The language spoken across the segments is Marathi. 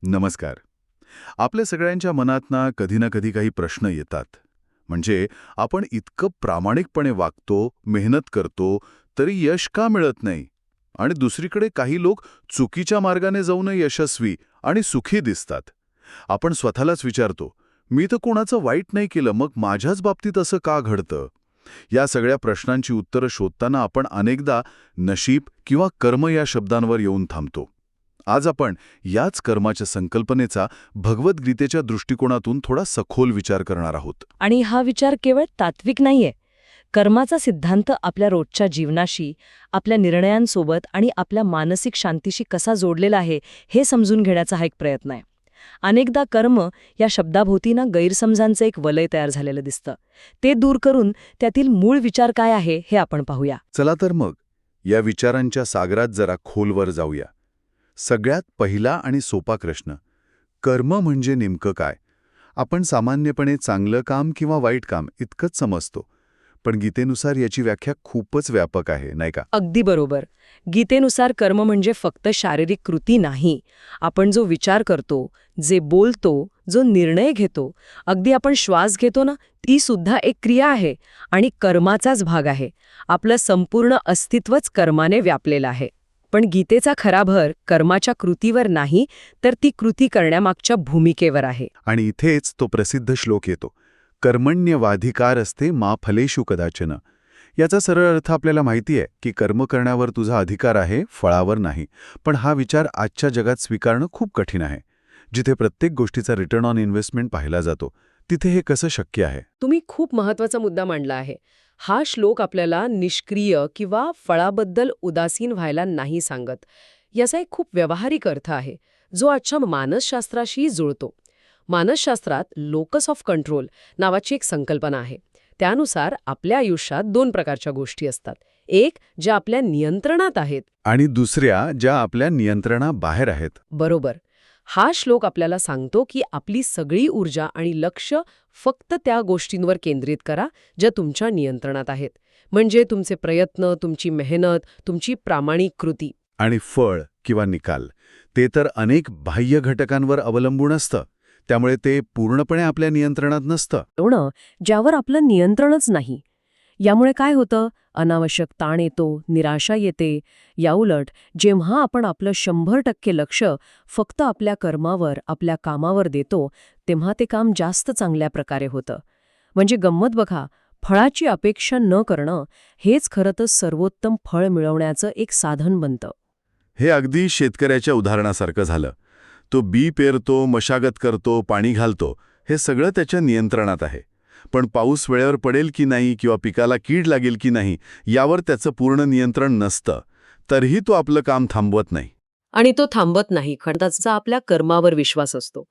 नमस्कार. आपल्या सगळ्यांच्या मनात कधी ना कधी काही प्रश्न येतात. म्हणजे आपण इतकं प्रामाणिकपणे वागतो, मेहनत करतो, तरी यश का मिळत नाही? आणि दुसरीकडे काही लोक चुकीच्या मार्गाने जाऊन यशस्वी आणि सुखी दिसतात. आपण स्वतःलाच विचारतो, मी तर कोणाचं वाईट नाही केलं, मग माझ्याच बाबतीत असं का घडतं? या सगळ्या प्रश्नांची उत्तरं शोधताना आपण अनेकदा नशीब किंवा कर्म या शब्दांवर येऊन थांबतो. आज आपण याच कर्माच्या संकल्पनेचा भगवद्गीतेच्या दृष्टिकोनातून थोडा सखोल विचार करणार आहोत. आणि हा विचार केवळ तात्विक नाहीये. कर्माचा सिद्धांत आपल्या रोजच्या जीवनाशी, आपल्या निर्णयांसोबत आणि आपल्या मानसिक शांतीशी कसा जोडलेला आहे हे समजून घेण्याचा हा एक प्रयत्न आहे. अनेकदा कर्म या शब्दाभोवती गैरसमजांचं एक वलय तयार झालेलं दिसतं. ते दूर करून त्यातील मूळ विचार काय आहे हे आपण पाहूया. चला तर मग या विचारांच्या सागरात जरा खोलवर जाऊया. सगळ्यात पहिला आणि सोपा प्रश्न, कर्म म्हणजे नेमकं काय? आपण सामान्यपणे चांगलं काम किंवा वाईट काम इतकंच समजतो. पण गीतेनुसार याची व्याख्या खूपच व्यापक आहे, नाही का? अगदी बरोबर. गीतेनुसार कर्म म्हणजे फक्त शारीरिक कृती नाही. आपण जो विचार करतो, जे बोलतो, जो निर्णय घेतो, अगदी आपण श्वास घेतो ना, ती सुद्धा एक क्रिया आहे आणि कर्माचाच भाग आहे. आपलं संपूर्ण अस्तित्वच कर्माने व्यापलेलं आहे. पण गीतेचा खरा भर कर्माच्या कृतीवर नाही, तर ती कृती करण्यामागच्या भूमिकेवर आहे. आणि इथेच तो प्रसिद्ध श्लोक येतो, कर्मण्यवाधिकारस्ते मा फलेषु कदाचन. याचा सरळ अर्थ आपल्याला माहिती आहे की कर्म करण्यावर तुझा अधिकार आहे, फळावर नाही. पण हा विचार आजच्या जगात स्वीकारणं खूप कठीण आहे. जिथे प्रत्येक गोष्टीचा रिटर्न ऑन इन्व्हेस्टमेंट पाहिला जातो, तिथे हे कसं शक्य आहे? तुम्ही खूप महत्वाचा मुद्दा मांडला आहे. हा श्लोक आपल्याला निष्क्रिय किंवा फळाबद्दल उदासीन व्हायला नाही सांगत. याचा एक खूप व्यावहारिक अर्थ आहे, जो आजच्या मानसशास्त्राशी जुळतो. मानसशास्त्रात लोकस ऑफ कंट्रोल नावाची एक संकल्पना आहे. त्यानुसार आपल्या आयुष्यात दोन प्रकारच्या गोष्टी असतात. एक, ज्या आपल्या नियंत्रणात आहेत. आणि दुसऱ्या ज्या आपल्या नियंत्रणाबाहेर आहेत. बरोबर. हा श्लोक आपल्याला सांगतो की आपली सगळी ऊर्जा आणि लक्ष फक्त त्या गोष्टींवर केंद्रित करा ज्या तुमच्या नियंत्रणात आहेत. म्हणजे तुमचे प्रयत्न, तुमची मेहनत, तुमची प्रामाणिक कृती. आणि फळ किंवा निकाल ते तर अनेक बाह्य घटकांवर अवलंबून असतं. त्यामुळे ते पूर्णपणे आपल्या नियंत्रणात नसतं. एवढं ज्यावर आपलं नियंत्रणच नाही. यामुळे काय होतं? अनावश्यक ताण येतो, निराशा येते. याउलट जेव्हा आपण आपलं 100% लक्ष फक्त आपल्या कर्मावर, आपल्या कामावर देतो, तेव्हा ते काम जास्त चांगल्या प्रकारे होतं. म्हणजे गंमत बघा, फळाची अपेक्षा न करणं हेच खरं तर सर्वोत्तम फळ मिळवण्याचं एक साधन बनतं. हे अगदी शेतकऱ्याच्या उदाहरणासारखं झालं. तो बी पेरतो, मशागत करतो, पाणी घालतो, हे सगळं त्याच्या नियंत्रणात आहे. पण पाऊस वेळेवर पडेल की नाही किंवा पिकाला कीड लागेल की नाही यावर त्याचं पूर्ण नियंत्रण नसतं. तरीही तो आपलं काम थांबवत नाही. आणि तो थांबत नाही, कारण त्याचा आपल्या कर्मावर विश्वास असतो.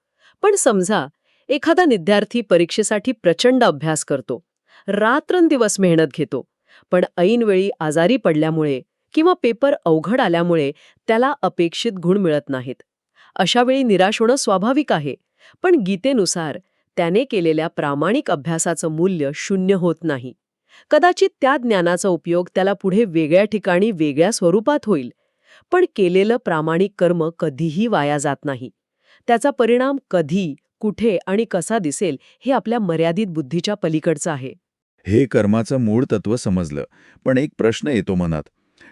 पण समजा एखादा विद्यार्थी परीक्षेसाठी प्रचंड अभ्यास करतो, रात्रंदिवस मेहनत घेतो, पण ऐनवेळी आजारी पडल्यामुळे किंवा पेपर अवघड आल्यामुळे त्याला अपेक्षित गुण मिळत नाहीत. अशावेळी निराश होणं स्वाभाविक आहे. पण गीतेनुसार त्याने केलेल्या प्रामाणिक अभ्यासाचं मूल्य शून्य होत नाही. कदाचित त्या ज्ञानाचा उपयोग त्याला पुढे वेगळ्या ठिकाणी वेगळ्या स्वरूपात होईल. पण केलेलं प्रामाणिक कर्म कधीही वाया जात नाही. त्याचा परिणाम कधी, कुठे आणि कसा दिसेल हे आपल्या मर्यादित बुद्धीच्या पलीकडचं आहे. हे कर्माचं मूळ तत्व समजलं. पण एक प्रश्न येतो मनात.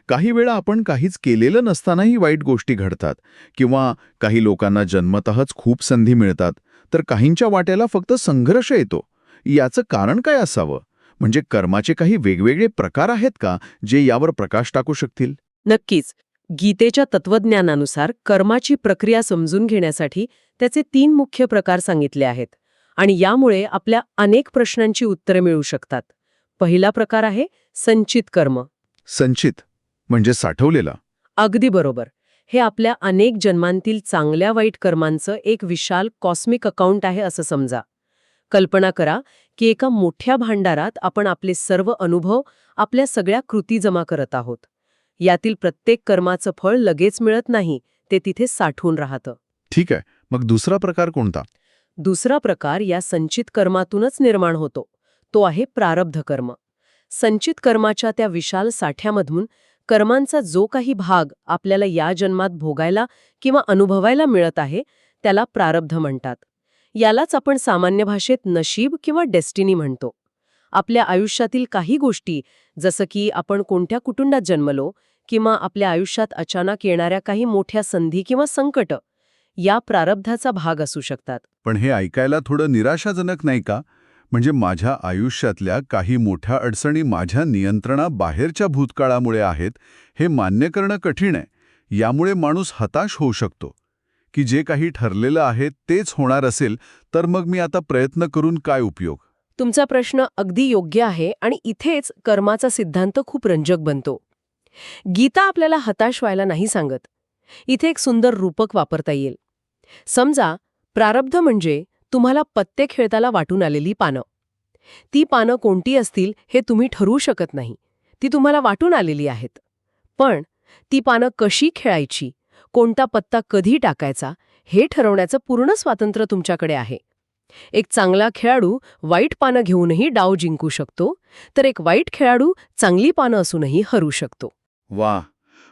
काही वेळा आपण काहीच केलेलं नसतानाही वाईट गोष्टी घडतात. किंवा काही लोकांना जन्मतःच खूप संधी मिळतात, तर काहींच्या वाट्याला फक्त संघर्ष येतो. याचं कारण काय असावं? म्हणजे कर्माचे काही वेगवेगळे प्रकार आहेत का, जे यावर प्रकाश टाकू शकतील? नक्कीच. गीतेच्या तत्वज्ञानानुसार कर्माची प्रक्रिया समजून घेण्यासाठी त्याचे 3 मुख्य प्रकार सांगितले आहेत. आणि यामुळे आपल्या अनेक प्रश्नांची उत्तरे मिळू शकतात. पहिला प्रकार आहे संचित कर्म. संचित म्हणजे साठवलेला. अगदी बरोबर. हे आपल्या अनेक जन्मांतील चांगल्या वाईट कर्मांचं एक विशाल कॉस्मिक अकाउंट आहे असं समजा. कल्पना करा की एका मोठ्या भांडारात आपण आपले सर्व अनुभव, आपल्या सगळ्या कृती जमा करत आहोत. यातील प्रत्येक कर्माचं फळ लगेच मिळत नाही, ते तिथे साठवून राहतं. ठीक आहे, मग दुसरा प्रकार कोणता? दुसरा प्रकार या संचित कर्मातूनच निर्माण होतो. तो आहे प्रारब्ध कर्म. संचित कर्माच्या त्या विशाल साठ्यामधून कर्मांचा जो काही भाग आपल्याला या जन्मात भोगायला किंवा अनुभवायला मिळत आहे, त्याला प्रारब्ध म्हणतात. यालाच आपण सामान्य भाषेत नशीब किंवा डेस्टिनी म्हणतो. आपल्या आयुष्यातील काही गोष्टी, जसं की आपण कोणत्या कुटुंबात जन्मलो किंवा आपल्या आयुष्यात अचानक येणाऱ्या काही मोठ्या संधी किंवा संकट, या प्रारब्धाचा भाग असू शकतात. पण हे ऐकायला थोडं निराशाजनक नाही का? म्हणजे माझ्या आयुष्यातल्या काही मोठ्या अडचणी माझ्या नियंत्रणाबाहेरच्या भूतकाळामुळे आहेत, हे मान्य करणं कठीण आहे. यामुळे माणूस हताश होऊ शकतो की जे काही ठरलेलं आहे तेच होणार असेल तर मग मी आता प्रयत्न करून काय उपयोग? तुमचा प्रश्न अगदी योग्य आहे आणि इथेच कर्माचा सिद्धांत खूप रंजक बनतो. गीता आपल्याला हताश व्हायला नाही सांगत. इथे एक सुंदर रूपक वापरता येईल. समजा प्रारब्ध म्हणजे तुम्हाला पत्ते खेळताना वाटून आलेली पानं. ती पानं कोणती असतील हे तुम्ही ठरवू शकत नाही. ती तुम्हाला वाटून आलेली आहेत. पण ती पानं कशी खेळायची, कोणता पत्ता कधी टाकायचा, हे ठरवण्याचं पूर्ण स्वातंत्र्य तुमच्याकडे आहे. एक चांगला खेळाडू वाईट पानं घेऊनही डाव जिंकू शकतो, तर एक वाईट खेळाडू चांगली पानं असूनही हरू शकतो. वा,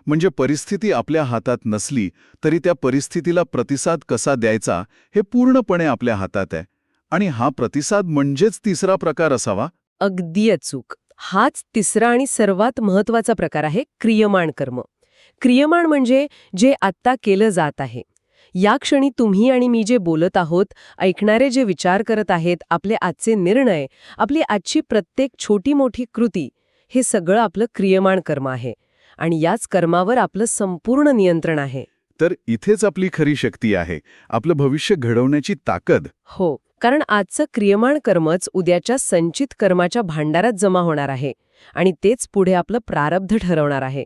म्हणजे परिस्थिती आपल्या हातात नसली तरी त्या परिस्थितीला प्रतिसाद कसा द्यायचा हे पूर्णपणे आपल्या हातात आहे. आणि हा प्रतिसाद म्हणजेच तिसरा प्रकार असावा. अगदी अचूक. हाच तिसरा आणि सर्वात महत्वाचा प्रकार आहे क्रियमाण कर्म. क्रियमाण म्हणजे जे आत्ता केलं जात आहे. या क्षणी तुम्ही आणि मी जे बोलत आहोत, ऐकणारे जे विचार करत आहेत, आपले आजचे निर्णय, आपली आजची प्रत्येक छोटी मोठी कृती, हे सगळं आपलं क्रियमाण कर्म आहे. आणि याच कर्मावर आपलं संपूर्ण नियंत्रण आहे. तर इथेच आपली खरी शक्ती आहे, आपलं भविष्य घडवण्याची ताकद. हो, कारण आजचं क्रियमाण कर्मच उद्याच्या संचित कर्माच्या भांडारात जमा होणार आहे आणि तेच पुढे आपलं प्रारब्ध ठरवणार आहे.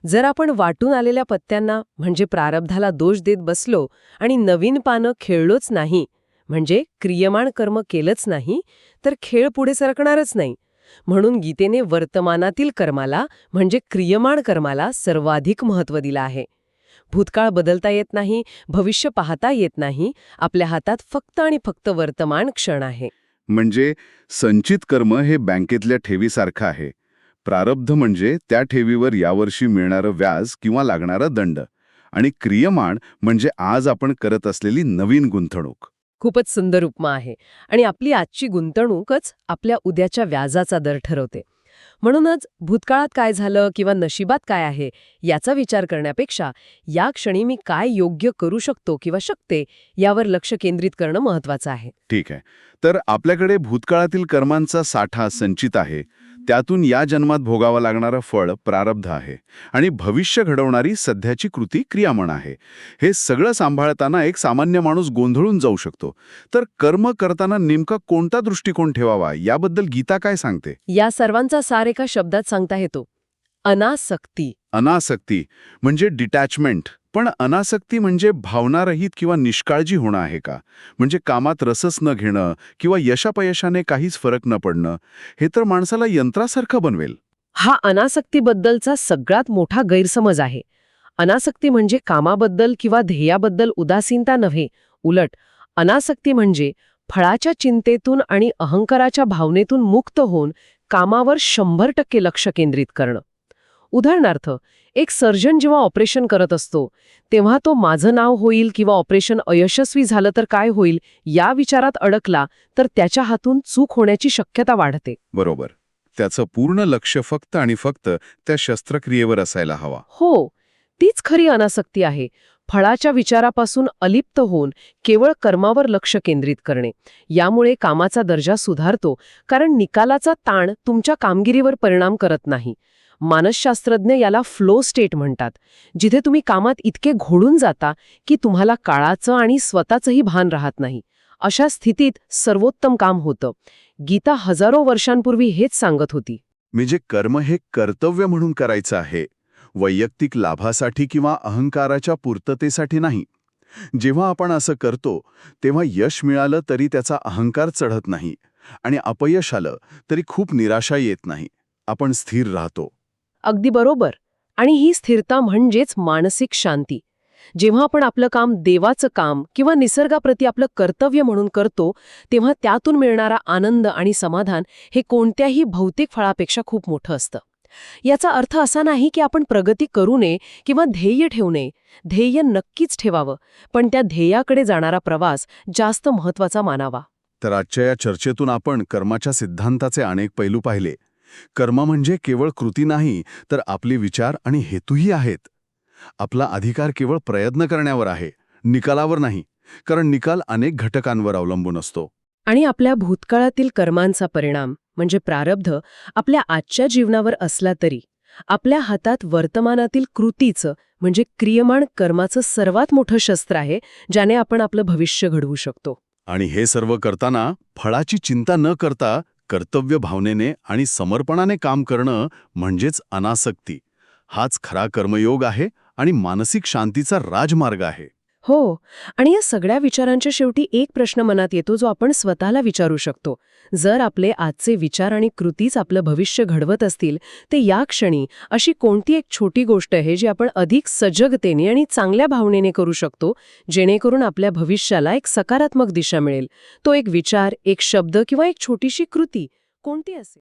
जर आपण वाटून आलेल्या पत्त्यांना म्हणजे प्रारब्धाला दोष देत बसलो आणि नवीन पानं खेळलोच नाही, म्हणजे क्रियमाण कर्म केलंच नाही, तर खेळ पुढे सरकणारच नाही. म्हणून गीतेने वर्तमानातील कर्माला म्हणजे क्रियमाण कर्माला सर्वाधिक महत्त्व दिलं आहे. भूतकाळ बदलता येत नाही, भविष्य पाहता येत नाही, आपल्या हातात फक्त आणि फक्त वर्तमान क्षण आहे. म्हणजे संचित कर्म हे बँकेतल्या ठेवीसारखं आहे. प्रारब्ध म्हणजे त्या ठेवीवर यावर्षी मिळणारं व्याज किंवा लागणारा दंड. आणि क्रियमाण म्हणजे आज आपण करत असलेली नवीन गुंतवणूक. खूपच सुंदर उपमा आहे. आणि आपली आजची गुंतवणूकच आपल्या उद्याच्या व्याजाचा दर ठरवते. म्हणूनच भूतकाळात काय झालं किंवा नशिबात काय आहे याचा विचार करण्यापेक्षा या क्षणी मी काय योग्य करू शकतो किंवा शकते यावर लक्ष केंद्रित करणं महत्वाचं आहे. ठीक आहे. तर आपल्याकडे भूतकाळातील कर्मांचा साठा संचित आहे. त्यातून या जन्मात भोगावं लागणारं फळ प्रारब्ध आहे आणि भविष्य घडवणारी सध्याची कृती क्रियामण आहे. हे सगळं सांभाळताना एक सामान्य माणूस गोंधळून जाऊ शकतो. तर कर्म करताना नेमका कोणता दृष्टिकोन ठेवावा याबद्दल गीता काय सांगते? या सर्वांचा सार एका शब्दात सांगता येतो: अनासक्ती. अनासक्ती म्हणजे डिटॅचमेंट. पण अनासक्ती म्हणजे भावनारहित किंवा निष्काळजी होणं आहे का? म्हणजे कामात रसच न घेणं किंवा यशापयशाने काहीच फरक न पडणं, हे तर माणसाला यंत्रासारखं बनवेल. हा अनासक्तीबद्दलचा सगळ्यात मोठा गैरसमज आहे. अनासक्ती म्हणजे कामाबद्दल किंवा ध्येयाबद्दल उदासीनता नव्हे. उलट अनासक्ती म्हणजे फळाच्या चिंतेतून आणि अहंकाराच्या भावनेतून मुक्त होऊन कामावर 100% लक्ष केंद्रित करणं. उदाहरणार्थ, एक सर्जन जेव्हा ऑपरेशन करत असतो तेव्हा तो माझं नाव होईल किंवा ऑपरेशन अयशस्वी झालं तर काय होईल या विचारात अडकला तर त्याच्या हातून चूक होण्याची शक्यता वाढते. बरोबर. त्याचं पूर्ण लक्ष फक्त आणि फक्त त्या शस्त्रक्रियेवर असायला हवा. हो, तीच खरी अनासक्ती आहे. फळाच्या विचारापासून अलिप्त होऊन केवळ कर्मावर लक्ष केंद्रित करणे. यामुळे कामाचा दर्जा सुधारतो, कारण निकालाचा ताण तुमच्या कामगिरीवर परिणाम करत नाही. मानसशास्त्रज्ञ याला फ्लो स्टेट म्हणतात, जिथे तुम्ही कामात इतके घोळून जाता की तुम्हाला काळाचं आणि स्वतःचंही भान राहत नाही. अशा स्थितीत सर्वोत्तम काम होतं. गीता हजारो वर्षांपूर्वी हेच सांगत होती. म्हणजे कर्म हे कर्तव्य म्हणून करायचं आहे, वैयक्तिक लाभासाठी किंवा अहंकाराच्या पूर्ततेसाठी नाही. जेव्हा आपण असं करतो तेव्हा यश मिळालं तरी त्याचा अहंकार चढत नाही आणि अपयश आलं तरी खूप निराशा येत नाही. आपण स्थिर राहतो. अगदी बरोबर. आणि ही स्थिरता म्हणजेच मानसिक शांती. जेव्हा आपण आपलं काम देवाचं काम किंवा निसर्गाप्रती आपलं कर्तव्य म्हणून करतो तेव्हा त्यातून मिळणारा आनंद आणि समाधान हे कोणत्याही भौतिक फळापेक्षा खूप मोठं असतं. याचा अर्थ असा नाही की आपण प्रगती करू नये किंवा ध्येय ठेवू नये. ध्येय नक्कीच ठेवावं, पण त्या ध्येयाकडे जाणारा प्रवास जास्त महत्वाचा मानावा. तर आजच्या या चर्चेतून आपण कर्माच्या सिद्धांताचे अनेक पैलू पाहिले. कर्म म्हणजे केवळ कृती नाही, तर आपले विचार आणि हेतूही आहेत. आपला अधिकार केवळ प्रयत्न करण्यावर आहे, निकालावर नाही, कारण निकाल अनेक घटकांवर अवलंबून असतो. आणि आपल्या भूतकाळातील कर्मांचा परिणाम म्हणजे प्रारब्ध आपल्या आजच्या जीवनावर असला तरी आपल्या हातात वर्तमानातील कृतीचं म्हणजे क्रियमाण कर्माचं सर्वात मोठं शस्त्र आहे, ज्याने आपण आपलं भविष्य घडवू शकतो. आणि हे सर्व करताना फळाची चिंता न करता कर्तव्य भावनेने आणि समर्पणाने काम करणं म्हणजेच अनासक्ती. हाच खरा कर्मयोग आहे आणि मानसिक शांतीचा राजमार्ग आहे. हो, आणि या सगळ्या विचारांच्या शेवटी एक प्रश्न मनात येतो जो आपण स्वतःला विचारू शकतो. जर आपले आजचे विचार आणि कृतीच आपलं भविष्य घडवत असतील, तर या क्षणी अशी कोणती एक छोटी गोष्ट आहे जी आपण अधिक सजगतेने आणि चांगल्या भावनेने करू शकतो, जेणेकरून आपल्या भविष्याला एक सकारात्मक दिशा मिळेल? तो एक विचार, एक शब्द किंवा एक छोटीशी कृती कोणती असेल?